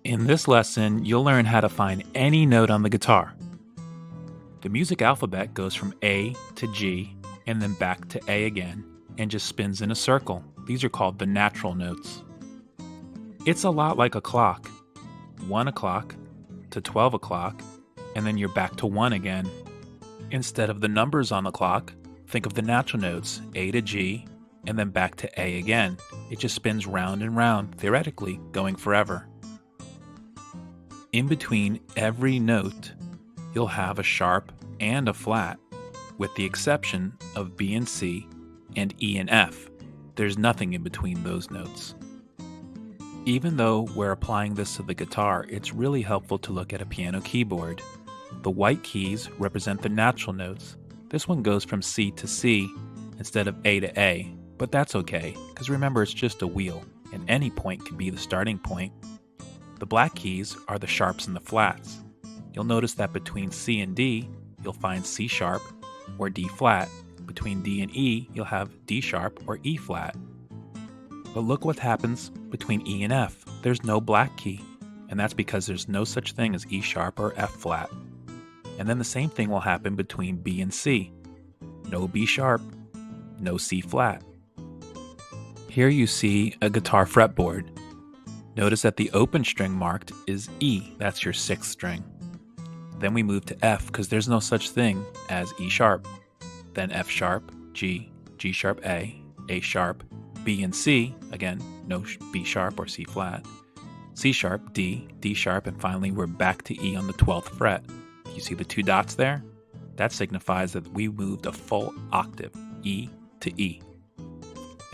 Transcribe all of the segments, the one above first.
In this lesson, you'll learn how to find any note on the guitar. The music alphabet goes from A to G and then back to A again and just spins in a circle. These are called the natural notes. It's a lot like a clock. 1 o'clock to 12 o'clock, and then you're back to 1 again. Instead of the numbers on the clock, think of the natural notes, A to G, and then back to A again. It just spins round and round, theoretically, going forever. In between every note, you'll have a sharp and a flat, with the exception of B and C and E and F. There's nothing in between those notes. Even though we're applying this to the guitar, it's really helpful to look at a piano keyboard. The white keys represent the natural notes. This one goes from C to C instead of A to A, but that's okay, because remember it's just a wheel, and any point can be the starting point. The black keys are the sharps and the flats. You'll notice that between C and D, you'll find C sharp or D flat. Between D and E, you'll have D sharp or E flat. But look what happens between E and F. There's no black key, and that's because there's no such thing as E sharp or F flat. And then the same thing will happen between B and C. No B sharp, no C flat. Here you see a guitar fretboard. Notice that the open string marked is E, that's your 6th string. Then we move to F because there's no such thing as E sharp. Then F sharp, G, G sharp A sharp, B and C, again, no B sharp or C flat, C sharp, D, D sharp, and finally we're back to E on the 12th fret. You see the 2 dots there? That signifies that we moved a full octave, E to E.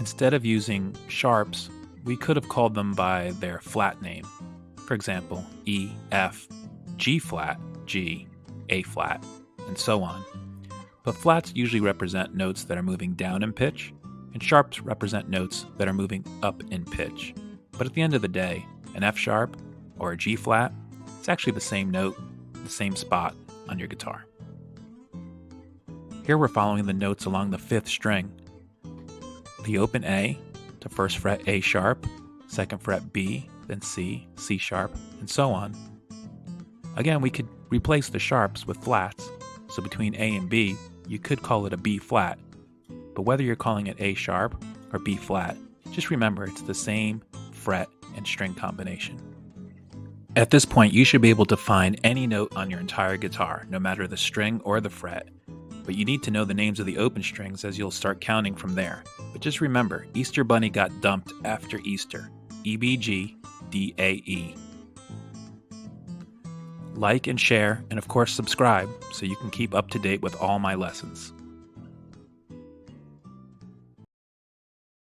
Instead of using sharps, we could have called them by their flat name. For example, E, F, G flat, G, A flat, and so on. But flats usually represent notes that are moving down in pitch, and sharps represent notes that are moving up in pitch. But at the end of the day, an F sharp or a G flat, it's actually the same note, the same spot on your guitar. Here we're following the notes along the 5th string. The open A to 1st fret A sharp, 2nd fret B, then C, C sharp, and so on. Again, we could replace the sharps with flats, so between A and B, you could call it a B flat. But whether you're calling it A sharp or B flat, just remember it's the same fret and string combination. At this point, you should be able to find any note on your entire guitar, no matter the string or the fret. But you need to know the names of the open strings as you'll start counting from there. But just remember, Easter Bunny got dumped after Easter. EBG, DAE. Like and share, and of course subscribe, so you can keep up to date with all my lessons.